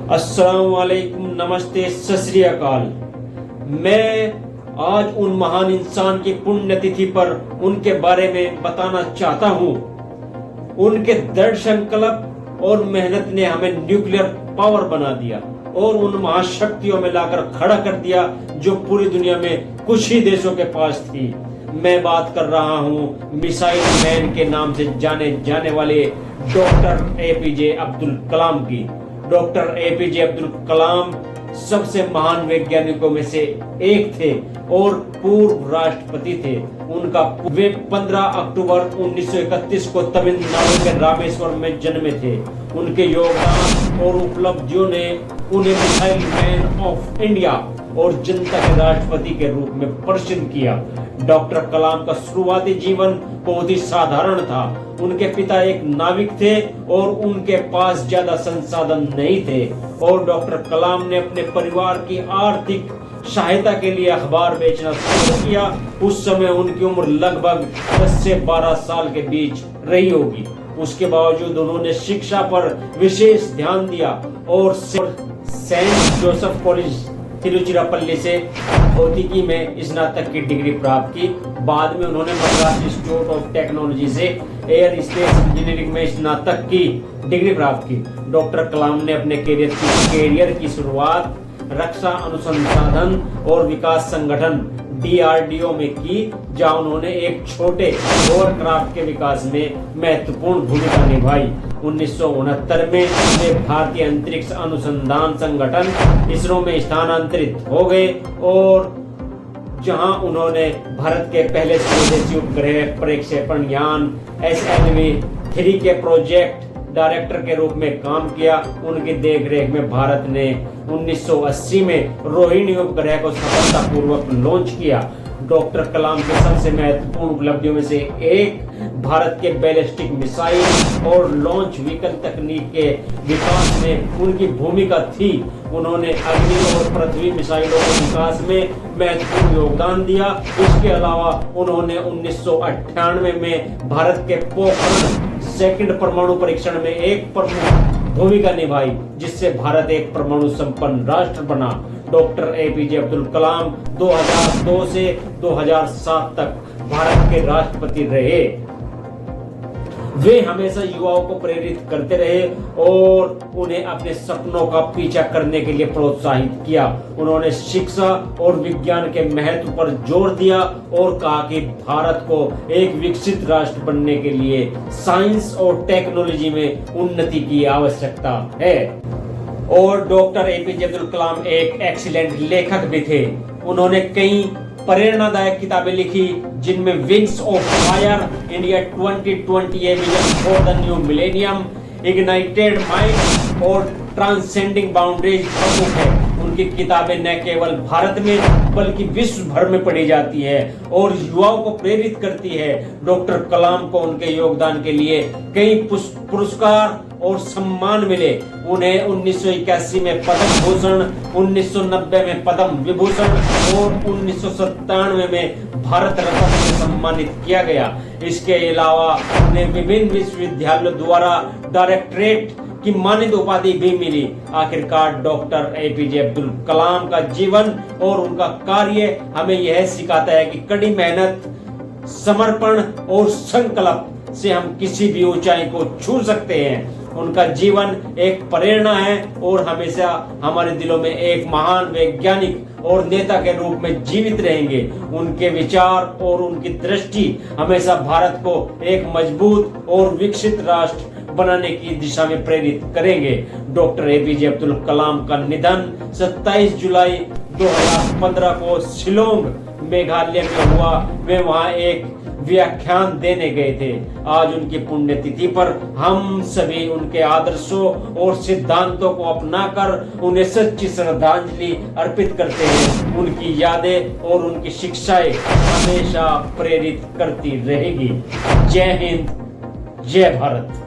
अस्सलाम वालेकुम, नमस्ते, सत श्री अकाल। मैं आज उन महान इंसान की पुण्यतिथि पर उनके बारे में बताना चाहता हूँ। उनके दृढ़ संकल्प और मेहनत ने हमें न्यूक्लियर पावर बना दिया और उन महाशक्तियों में लाकर खड़ा कर दिया जो पूरी दुनिया में कुछ ही देशों के पास थी। मैं बात कर रहा हूँ मिसाइल मैन के नाम से जाने जाने वाले डॉक्टर एपीजे अब्दुल कलाम की। डॉक्टर एपीजे अब्दुल कलाम सबसे महान वैज्ञानिकों में से एक थे और पूर्व राष्ट्रपति थे। वे 15 अक्टूबर 1931 को तमिलनाडु के रामेश्वरम में जन्मे थे। उनके योगदान और उपलब्धियों ने उन्हें मिसाइल मैन ऑफ इंडिया और जनता के राष्ट्रपति के रूप में प्रसिद्ध किया। डॉक्टर कलाम का शुरुआती जीवन बहुत ही साधारण था। उनके पिता एक नाविक थे और उनके पास ज्यादा संसाधन नहीं थे और डॉक्टर कलाम ने अपने परिवार की आर्थिक सहायता के लिए अखबार बेचना शुरू किया। उस समय उनकी उम्र लगभग 10 से 12 साल के बीच रही होगी। उसके बावजूद उन्होंने शिक्षा पर विशेष ध्यान दिया और सेंट जोसेफ कॉलेज तिरुचिरापल्ली से भौतिकी में स्नातक की डिग्री प्राप्त की। बाद में उन्होंने मद्रास इंस्टीट्यूट ऑफ टेक्नोलॉजी से एयर स्पेस इंजीनियरिंग में स्नातक की डिग्री प्राप्त की। डॉक्टर कलाम ने अपने कैरियर की शुरुआत रक्षा अनुसंधान और विकास संगठन DRDO में की, जहां उन्होंने एक छोटे होवरक्राफ्ट के विकास में महत्वपूर्ण भूमिका निभाई। 1969 में वे भारतीय अंतरिक्ष अनुसंधान संगठन इसरो में स्थानांतरित हो गए और जहां उन्होंने भारत के पहले स्वदेशी उपग्रह प्रक्षेपण यान SLV-3 के प्रोजेक्ट डायरेक्टर के रूप में काम किया। उनकी देखरेख में भारत ने 1980 में रोहिणी उपग्रह को सफलतापूर्वक लॉन्च किया। डॉक्टर कलाम की सबसे महत्वपूर्ण उपलब्धियों में से एक भारत के बैलिस्टिक मिसाइल और लॉन्च व्हीकल तकनीक के विकास में उनकी भूमिका थी। उन्होंने अग्नि और पृथ्वी मिसाइलों के विकास में महत्वपूर्ण योगदान दिया। इसके अलावा उन्होंने 1998 में भारत के पोखरण सेकंड परमाणु परीक्षण में एक प्रमुख भूमिका निभाई, जिससे भारत एक परमाणु संपन्न राष्ट्र बना। डॉक्टर एपीजे अब्दुल कलाम 2002 से 2007 तक भारत के राष्ट्रपति रहे। वे हमेशा युवाओं को प्रेरित करते रहे और उन्हें अपने सपनों का पीछा करने के लिए प्रोत्साहित किया। उन्होंने शिक्षा और विज्ञान के महत्व पर जोर दिया और कहा कि भारत को एक विकसित राष्ट्र बनने के लिए साइंस और टेक्नोलॉजी में उन्नति की आवश्यकता है। और डॉक्टर एपीजे अब्दुल कलाम एक एक्सीलेंट लेखक भी थे। उन्होंने कई प्रेरणादायक किताबें लिखी, जिनमें wings of fire, India 2020 a vision for the new millennium, ignited mind और ट्रांसेंडिंग बाउंड्रीज प्रमुख है। उनकी किताबें न केवल भारत में बल्कि विश्व भर में पढ़ी जाती है और युवाओं को प्रेरित करती है। डॉक्टर कलाम को उनके योगदान के लिए कई पुरस्कार और सम्मान मिले। उन्हें 1981 में पद्म भूषण, 1990 में पद्म विभूषण और 1997 में भारत रत्न से सम्मानित किया गया। इसके अलावा उन्हें विभिन्न विश्वविद्यालयों द्वारा डायरेक्टरेट की मान्यता उपाधि भी मिली। आखिरकार डॉक्टर एपीजे अब्दुल कलाम का जीवन और उनका कार्य हमें यह सिखाता है कि कड़ी मेहनत, समर्पण और संकल्प से हम किसी भी ऊंचाई को छू सकते हैं। उनका जीवन एक प्रेरणा है और हमेशा हमारे दिलों में एक महान वैज्ञानिक और नेता के रूप में जीवित रहेंगे। उनके विचार और उनकी दृष्टि हमेशा भारत को एक मजबूत और विकसित राष्ट्र बनाने की दिशा में प्रेरित करेंगे। डॉक्टर एपीजे अब्दुल कलाम का निधन 27 जुलाई 2015 को शिलोंग, मेघालय में हुआ। वे वहां एक व्याख्यान देने गए थे। आज उनकी पुण्यतिथि पर हम सभी उनके आदर्शों और सिद्धांतों को अपनाकर उन्हें सच्ची श्रद्धांजलि अर्पित करते हैं। उनकी यादें और उनकी शिक्षाएं हमेशा प्रेरित करती रहेगी। जय हिंद, जय भारत।